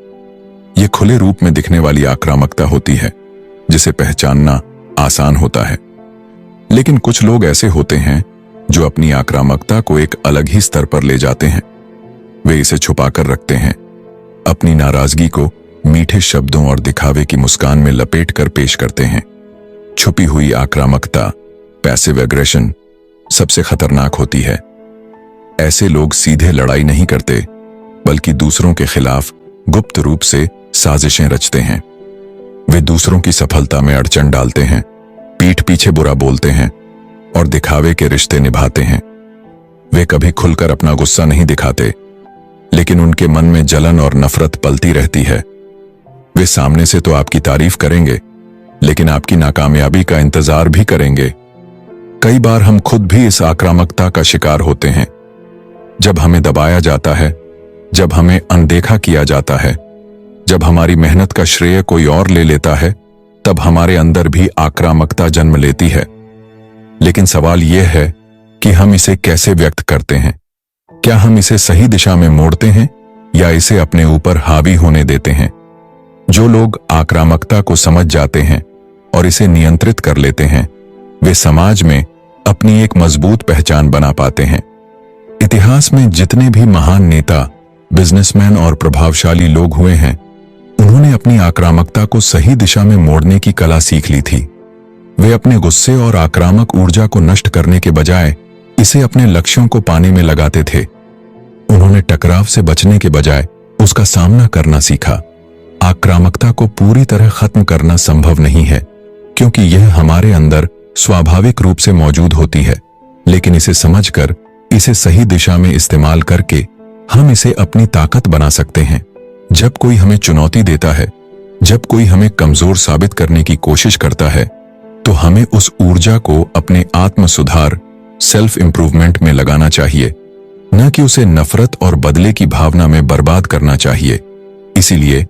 यह खुले रूप में दिखने वाली आक्रामकता होती है, जिसे पहचानना आसान होता है। लेकिन कुछ लोग ऐसे होते हैं जो अपनी आक्रामकता को एक अलग ही स्तर पर ले जाते हैं। वे इसे छुपाकर रखते हैं, अपनी नाराजगी को मीठे शब्दों और दिखावे की मुस्कान में लपेटकर पेश करते हैं। छुपी हुई आक्रामकता, पैसिव एग्रेशन, सबसे खतरनाक होती है। ऐसे लोग सीधे लड़ाई नहीं करते, बल्कि दूसरों के खिलाफ गुप्त रूप से साजिशें रचते हैं। वे दूसरों की सफलता में अड़चन डालते हैं, पीठ पीछे बुरा बोलते हैं और दिखावे के रिश्ते निभाते हैं। वे कभी खुलकर अपना गुस्सा नहीं दिखाते, लेकिन उनके मन में जलन और नफरत पलती रहती है। वे सामने से तो आपकी तारीफ करेंगे, लेकिन आपकी नाकामयाबी का इंतजार भी करेंगे। कई बार हम खुद भी इस आक्रामकता का शिकार होते हैं। जब हमें दबाया जाता है, जब हमें अनदेखा किया जाता है, जब हमारी मेहनत का श्रेय कोई और ले लेता है, तब हमारे अंदर भी आक्रामकता जन्म लेती है। लेकिन सवाल यह है कि हम इसे कैसे व्यक्त करते हैं। क्या हम इसे सही दिशा में मोड़ते हैं या इसे अपने ऊपर हावी होने देते हैं? जो लोग आक्रामकता को समझ जाते हैं और इसे नियंत्रित कर लेते हैं, वे समाज में अपनी एक मजबूत पहचान बना पाते हैं। इतिहास में जितने भी महान नेता, बिजनेसमैन और प्रभावशाली लोग हुए हैं, उन्होंने अपनी आक्रामकता को सही दिशा में मोड़ने की कला सीख ली थी। वे अपने गुस्से और आक्रामक ऊर्जा को नष्ट करने के बजाय इसे अपने लक्ष्यों को पाने में लगाते थे। उन्होंने टकराव से बचने के बजाय उसका सामना करना सीखा। आक्रामकता को पूरी तरह खत्म करना संभव नहीं है, क्योंकि यह हमारे अंदर स्वाभाविक रूप से मौजूद होती है, लेकिन इसे समझकर, इसे सही दिशा में इस्तेमाल करके हम इसे अपनी ताकत बना सकते हैं। जब कोई हमें चुनौती देता है, जब कोई हमें कमजोर साबित करने की कोशिश करता है, तो हमें उस ऊर्जा को अपने आत्म सुधार, सेल्फ इंप्रूवमेंट में लगाना चाहिए, न कि उसे नफरत और बदले की भावना में बर्बाद करना चाहिए। इसीलिए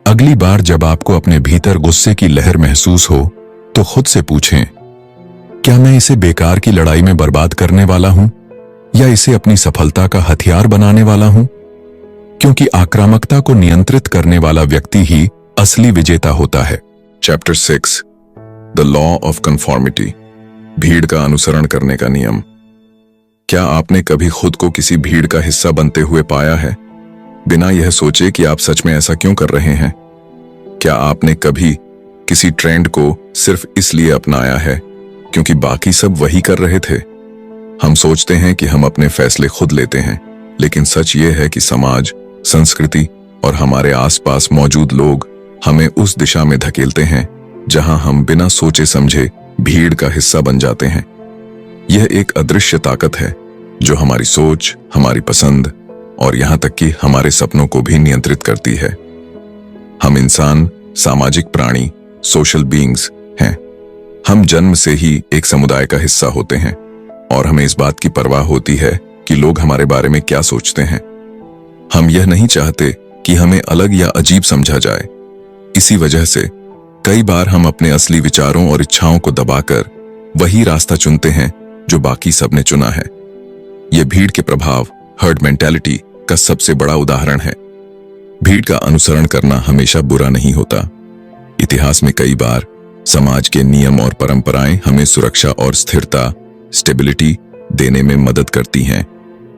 अगली बार जब आपको अपने भीतर गुस्से की लहर महसूस हो, तो खुद से पूछें, क्या मैं इसे बेकार की लड़ाई में बर्बाद करने वाला हूं, या इसे अपनी सफलता का हथियार बनाने वाला हूं? क्योंकि आक्रामकता को नियंत्रित करने वाला व्यक्ति ही असली विजेता होता है। Chapter 6, the law of conformity, भीड़ का अनुसरण करने का नियम। क्या आपने कभी खुद को किसी भीड़ का हिस्सा बनते हुए पाया है, बिना यह सोचे कि आप सच में ऐसा क्यों कर रहे हैं? क्या आपने कभी किसी ट्रेंड को सिर्फ इसलिए अपनाया है क्योंकि बाकी सब वही कर रहे थे? हम सोचते हैं कि हम अपने फैसले खुद लेते हैं, लेकिन सच ये है कि समाज, संस्कृति और हमारे आसपास मौजूद लोग हमें उस दिशा में धकेलते हैं जहां हम बिना सोचे समझे भीड़ का हिस्सा बन जाते हैं। यह एक अदृश्य ताकत है जो हमारी सोच, हमारी पसंद और यहां तक कि हमारे सपनों को भी नियंत्रित करती है। हम इंसान सामाजिक प्राणी, सोशल बीइंग्स हैं। हम जन्म से ही एक समुदाय का हिस्सा होते हैं और हमें इस बात की परवाह होती है कि लोग हमारे बारे में क्या सोचते हैं। हम यह नहीं चाहते कि हमें अलग या अजीब समझा जाए। इसी वजह से कई बार हम अपने असली विचारों और इच्छाओं को दबाकर वही रास्ता चुनते हैं जो बाकी सबने चुना है। यह भीड़ के प्रभाव, हर्ड मेंटालिटी का सबसे बड़ा उदाहरण है। भीड़ का अनुसरण करना हमेशा बुरा नहीं होता। इतिहास में कई बार समाज के नियम और परंपराएं हमें सुरक्षा और स्थिरता, स्टेबिलिटी देने में मदद करती हैं,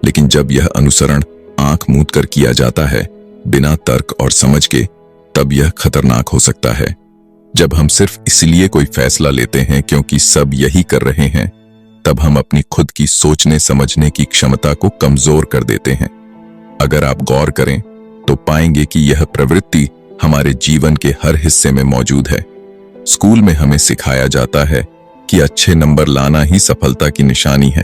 लेकिन जब यह अनुसरण आंख मूंद कर किया जाता है, बिना तर्क और समझ के, तब यह खतरनाक हो सकता है। जब हम सिर्फ इसलिए कोई फैसला लेते हैं क्योंकि सब यही कर रहे हैं, तब हम अपनी खुद की सोचने समझने की क्षमता को कमजोर कर देते हैं। अगर आप गौर करें तो पाएंगे कि यह प्रवृत्ति हमारे जीवन के हर हिस्से में मौजूद है। स्कूल में हमें सिखाया जाता है कि अच्छे नंबर लाना ही सफलता की निशानी है।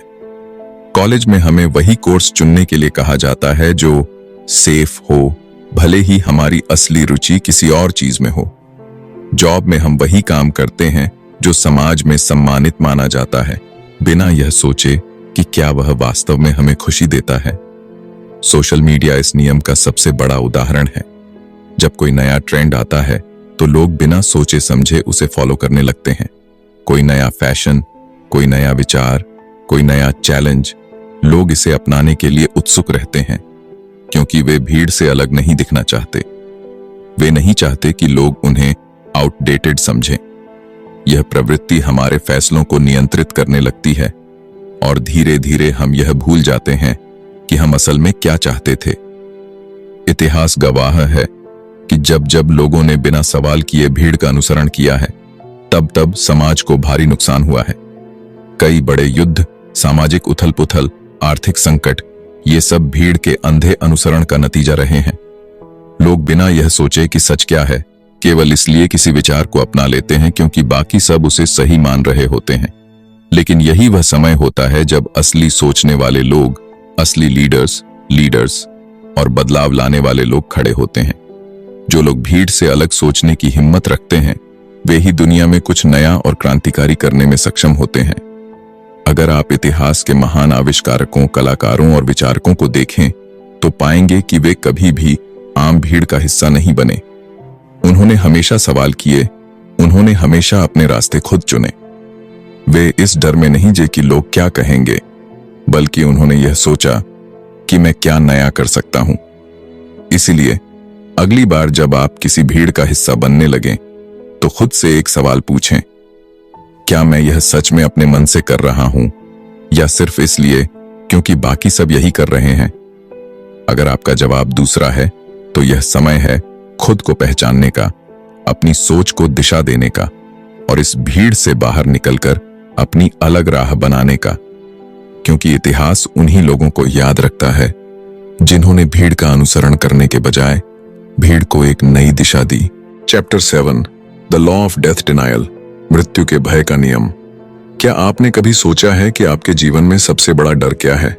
कॉलेज में हमें वही कोर्स चुनने के लिए कहा जाता है जो सेफ हो, भले ही हमारी असली रुचि किसी और चीज में हो। जॉब में हम वही काम करते हैं जो समाज में सम्मानित माना जाता है, बिना यह सोचे कि क्या वह वास्तव में हमें खुशी देता है। सोशल मीडिया इस नियम का सबसे बड़ा उदाहरण है। जब कोई नया ट्रेंड आता है तो लोग बिना सोचे समझे उसे फॉलो करने लगते हैं। कोई नया फैशन, कोई नया विचार, कोई नया चैलेंज, लोग इसे अपनाने के लिए उत्सुक रहते हैं, क्योंकि वे भीड़ से अलग नहीं दिखना चाहते। वे नहीं चाहते कि लोग उन्हें आउटडेटेड समझें। यह प्रवृत्ति हमारे फैसलों को नियंत्रित करने लगती है और धीरे धीरे हम यह भूल जाते हैं कि हम असल में क्या चाहते थे। इतिहास गवाह है कि जब जब लोगों ने बिना सवाल किए भीड़ का अनुसरण किया है, तब तब समाज को भारी नुकसान हुआ है। कई बड़े युद्ध, सामाजिक उथल-पुथल, आर्थिक संकट, ये सब भीड़ के अंधे अनुसरण का नतीजा रहे हैं। लोग बिना यह सोचे कि सच क्या है, केवल इसलिए किसी विचार को अपना लेते हैं क्योंकि बाकी सब उसे सही मान रहे होते हैं। लेकिन यही वह समय होता है जब असली सोचने वाले लोग, असली लीडर्स और बदलाव लाने वाले लोग खड़े होते हैं। जो लोग भीड़ से अलग सोचने की हिम्मत रखते हैं, वे ही दुनिया में कुछ नया और क्रांतिकारी करने में सक्षम होते हैं। अगर आप इतिहास के महान आविष्कारकों, कलाकारों और विचारकों को देखें तो पाएंगे कि वे कभी भी आम भीड़ का हिस्सा नहीं बने। उन्होंने हमेशा सवाल किए, उन्होंने हमेशा अपने रास्ते खुद चुने। वे इस डर में नहीं जे कि लोग क्या कहेंगे, बल्कि उन्होंने यह सोचा कि मैं क्या नया कर सकता हूं। इसलिए अगली बार जब आप किसी भीड़ का हिस्सा बनने लगें तो खुद से एक सवाल पूछें, क्या मैं यह सच में अपने मन से कर रहा हूं या सिर्फ इसलिए क्योंकि बाकी सब यही कर रहे हैं? अगर आपका जवाब दूसरा है, तो यह समय है खुद को पहचानने का, अपनी सोच को दिशा देने का और इस भीड़ से बाहर निकलकर अपनी अलग राह बनाने का। क्योंकि इतिहास उन्हीं लोगों को याद रखता है जिन्होंने भीड़ का अनुसरण करने के बजाय भीड़ को एक नई दिशा दी। Chapter 7, the law of death denial, मृत्यु के भय का नियम। क्या आपने कभी सोचा है कि आपके जीवन में सबसे बड़ा डर क्या है?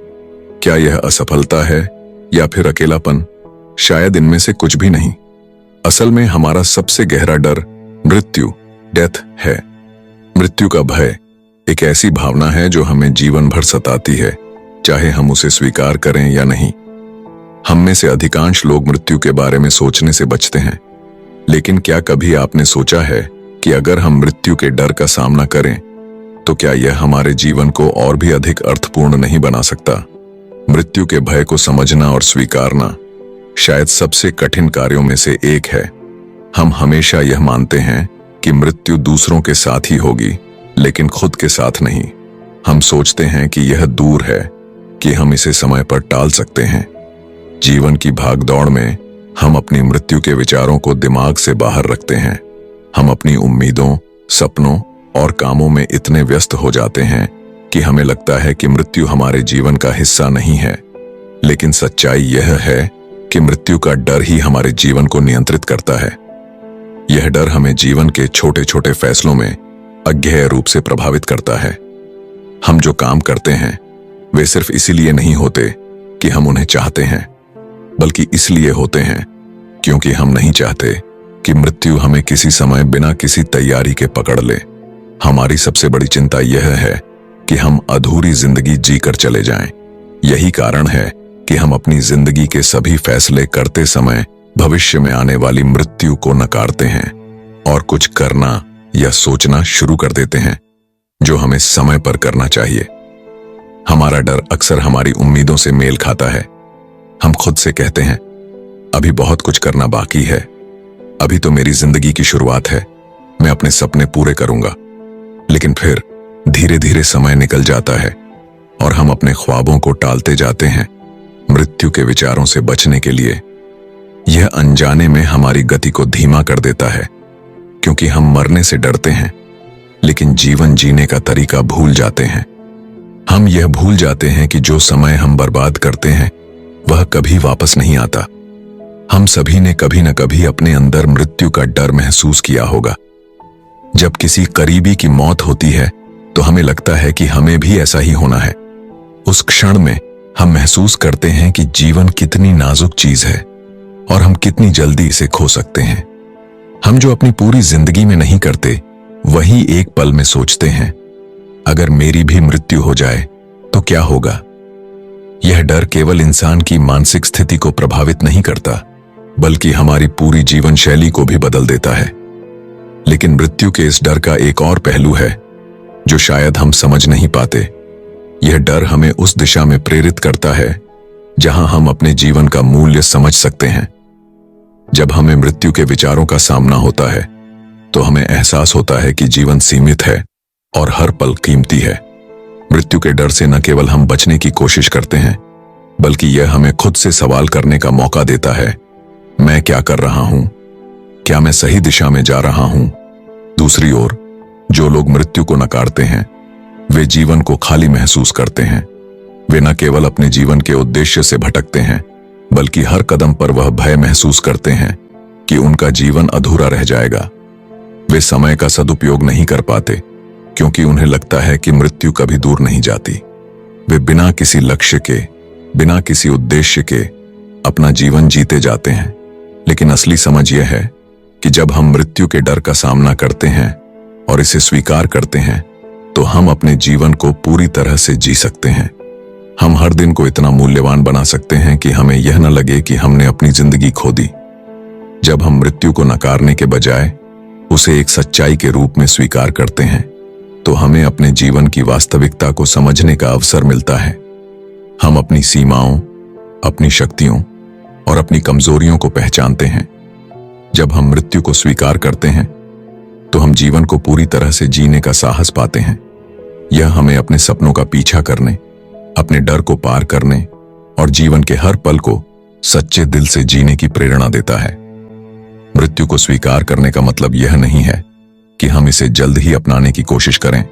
क्या यह असफलता है या फिर अकेलापन? शायद इनमें से कुछ भी नहीं। असल में हमारा सबसे गहरा डर मृत्यु, डेथ है। मृत्यु का भय एक ऐसी भावना है जो हमें जीवन भर सताती है, चाहे हम उसे स्वीकार करें या नहीं। हम में से अधिकांश लोग मृत्यु के बारे में सोचने से बचते हैं, लेकिन क्या कभी आपने सोचा है कि अगर हम मृत्यु के डर का सामना करें तो क्या यह हमारे जीवन को और भी अधिक अर्थपूर्ण नहीं बना सकता? मृत्यु के भय को समझना और स्वीकारना शायद सबसे कठिन कार्यों में से एक है। हम हमेशा यह मानते हैं कि मृत्यु दूसरों के साथ ही होगी, लेकिन खुद के साथ नहीं। हम सोचते हैं कि यह दूर है, कि हम इसे समय पर टाल सकते हैं। जीवन की भागदौड़ में हम अपनी मृत्यु के विचारों को दिमाग से बाहर रखते हैं। हम अपनी उम्मीदों, सपनों और कामों में इतने व्यस्त हो जाते हैं कि हमें लगता है कि मृत्यु हमारे जीवन का हिस्सा नहीं है। लेकिन सच्चाई यह है कि मृत्यु का डर ही हमारे जीवन को नियंत्रित करता है। यह डर हमें जीवन के छोटे छोटे फैसलों में अज्ञेय रूप से प्रभावित करता है। हम जो काम करते हैं वे सिर्फ इसीलिए नहीं होते कि हम उन्हें चाहते हैं, बल्कि इसलिए होते हैं क्योंकि हम नहीं चाहते कि मृत्यु हमें किसी समय बिना किसी तैयारी के पकड़ ले। हमारी सबसे बड़ी चिंता यह है कि हम अधूरी जिंदगी जीकर चले जाएं। यही कारण है कि हम अपनी जिंदगी के सभी फैसले करते समय भविष्य में आने वाली मृत्यु को नकारते हैं और कुछ करना या सोचना शुरू कर देते हैं जो हमें समय पर करना चाहिए। हमारा डर अक्सर हमारी उम्मीदों से मेल खाता है। हम खुद से कहते हैं, अभी बहुत कुछ करना बाकी है, अभी तो मेरी जिंदगी की शुरुआत है, मैं अपने सपने पूरे करूंगा। लेकिन फिर धीरे धीरे समय निकल जाता है और हम अपने ख्वाबों को टालते जाते हैं मृत्यु के विचारों से बचने के लिए। यह अनजाने में हमारी गति को धीमा कर देता है, क्योंकि हम मरने से डरते हैं लेकिन जीवन जीने का तरीका भूल जाते हैं। हम यह भूल जाते हैं कि जो समय हम बर्बाद करते हैं वह कभी वापस नहीं आता। हम सभी ने कभी न कभी अपने अंदर मृत्यु का डर महसूस किया होगा। जब किसी करीबी की मौत होती है तो हमें लगता है कि हमें भी ऐसा ही होना है। उस क्षण में हम महसूस करते हैं कि जीवन कितनी नाजुक चीज है और हम कितनी जल्दी इसे खो सकते हैं। हम जो अपनी पूरी जिंदगी में नहीं करते वही एक पल में सोचते हैं, अगर मेरी भी मृत्यु हो जाए तो क्या होगा। यह डर केवल इंसान की मानसिक स्थिति को प्रभावित नहीं करता, बल्कि हमारी पूरी जीवन शैली को भी बदल देता है। लेकिन मृत्यु के इस डर का एक और पहलू है जो शायद हम समझ नहीं पाते। यह डर हमें उस दिशा में प्रेरित करता है जहां हम अपने जीवन का मूल्य समझ सकते हैं। जब हमें मृत्यु के विचारों का सामना होता है तो हमें एहसास होता है कि जीवन सीमित है और हर पल कीमती है। मृत्यु के डर से न केवल हम बचने की कोशिश करते हैं, बल्कि यह हमें खुद से सवाल करने का मौका देता है, मैं क्या कर रहा हूं? क्या मैं सही दिशा में जा रहा हूं? दूसरी ओर, जो लोग मृत्यु को नकारते हैं वे जीवन को खाली महसूस करते हैं। वे न केवल अपने जीवन के उद्देश्य से भटकते हैं, बल्कि हर कदम पर वह भय महसूस करते हैं कि उनका जीवन अधूरा रह जाएगा। वे समय का सदुपयोग नहीं कर पाते क्योंकि उन्हें लगता है कि मृत्यु कभी दूर नहीं जाती। वे बिना किसी लक्ष्य के, बिना किसी उद्देश्य के अपना जीवन जीते जाते हैं। लेकिन असली समझ यह है कि जब हम मृत्यु के डर का सामना करते हैं और इसे स्वीकार करते हैं तो हम अपने जीवन को पूरी तरह से जी सकते हैं। हम हर दिन को इतना मूल्यवान बना सकते हैं कि हमें यह न लगे कि हमने अपनी जिंदगी खो दी। जब हम मृत्यु को नकारने के बजाय उसे एक सच्चाई के रूप में स्वीकार करते हैं तो हमें अपने जीवन की वास्तविकता को समझने का अवसर मिलता है। हम अपनी सीमाओं, अपनी शक्तियों और अपनी कमजोरियों को पहचानते हैं। जब हम मृत्यु को स्वीकार करते हैं तो हम जीवन को पूरी तरह से जीने का साहस पाते हैं। यह हमें अपने सपनों का पीछा करने, अपने डर को पार करने और जीवन के हर पल को सच्चे दिल से जीने की प्रेरणा देता है। मृत्यु को स्वीकार करने का मतलब यह नहीं है कि हम इसे जल्द ही अपनाने की कोशिश करें,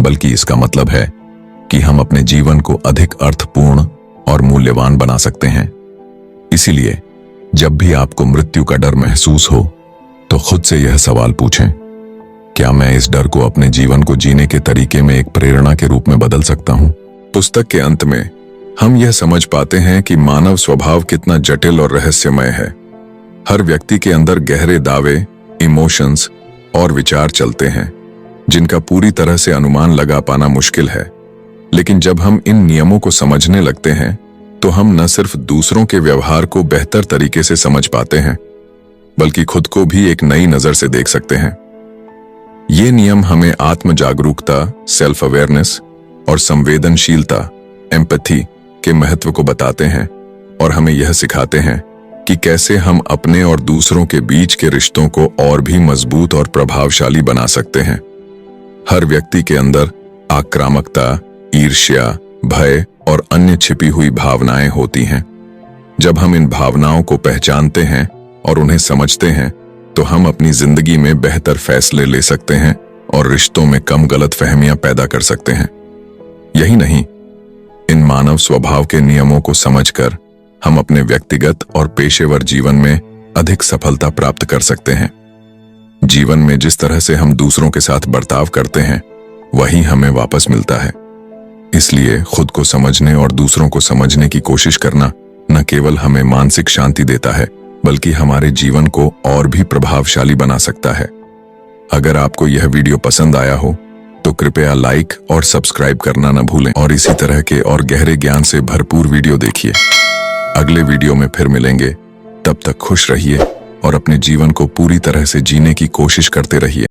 बल्कि इसका मतलब है कि हम अपने जीवन को अधिक अर्थपूर्ण और मूल्यवान बना सकते हैं। इसीलिए जब भी आपको मृत्यु का डर महसूस हो तो खुद से यह सवाल पूछें, क्या मैं इस डर को अपने जीवन को जीने के तरीके में एक प्रेरणा के रूप में बदल सकता हूं? पुस्तक के अंत में हम यह समझ पाते हैं कि मानव स्वभाव कितना जटिल और रहस्यमय है। हर व्यक्ति के अंदर गहरे दावे, इमोशंस और विचार चलते हैं जिनका पूरी तरह से अनुमान लगा पाना मुश्किल है। लेकिन जब हम इन नियमों को समझने लगते हैं तो हम न सिर्फ दूसरों के व्यवहार को बेहतर तरीके से समझ पाते हैं, बल्कि खुद को भी एक नई नजर से देख सकते हैं। ये नियम हमें आत्म जागरूकता, सेल्फ अवेयरनेस और संवेदनशीलता, एम्पैथी के महत्व को बताते हैं और हमें यह सिखाते हैं कि कैसे हम अपने और दूसरों के बीच के रिश्तों को और भी मजबूत और प्रभावशाली बना सकते हैं। हर व्यक्ति के अंदर आक्रामकता, ईर्ष्या, भय और अन्य छिपी हुई भावनाएं होती हैं। जब हम इन भावनाओं को पहचानते हैं और उन्हें समझते हैं तो हम अपनी जिंदगी में बेहतर फैसले ले सकते हैं और रिश्तों में कम गलतफहमियां पैदा कर सकते हैं। यही नहीं, इन मानव स्वभाव के नियमों को समझकर हम अपने व्यक्तिगत और पेशेवर जीवन में अधिक सफलता प्राप्त कर सकते हैं। जीवन में जिस तरह से हम दूसरों के साथ बर्ताव करते हैं वही हमें वापस मिलता है। इसलिए खुद को समझने और दूसरों को समझने की कोशिश करना न केवल हमें मानसिक शांति देता है, बल्कि हमारे जीवन को और भी प्रभावशाली बना सकता है। अगर आपको यह वीडियो पसंद आया हो तो कृपया लाइक और सब्सक्राइब करना न भूलें और इसी तरह के और गहरे ज्ञान से भरपूर वीडियो देखिए। अगले वीडियो में फिर मिलेंगे। तब तक खुश रहिए और अपने जीवन को पूरी तरह से जीने की कोशिश करते रहिए।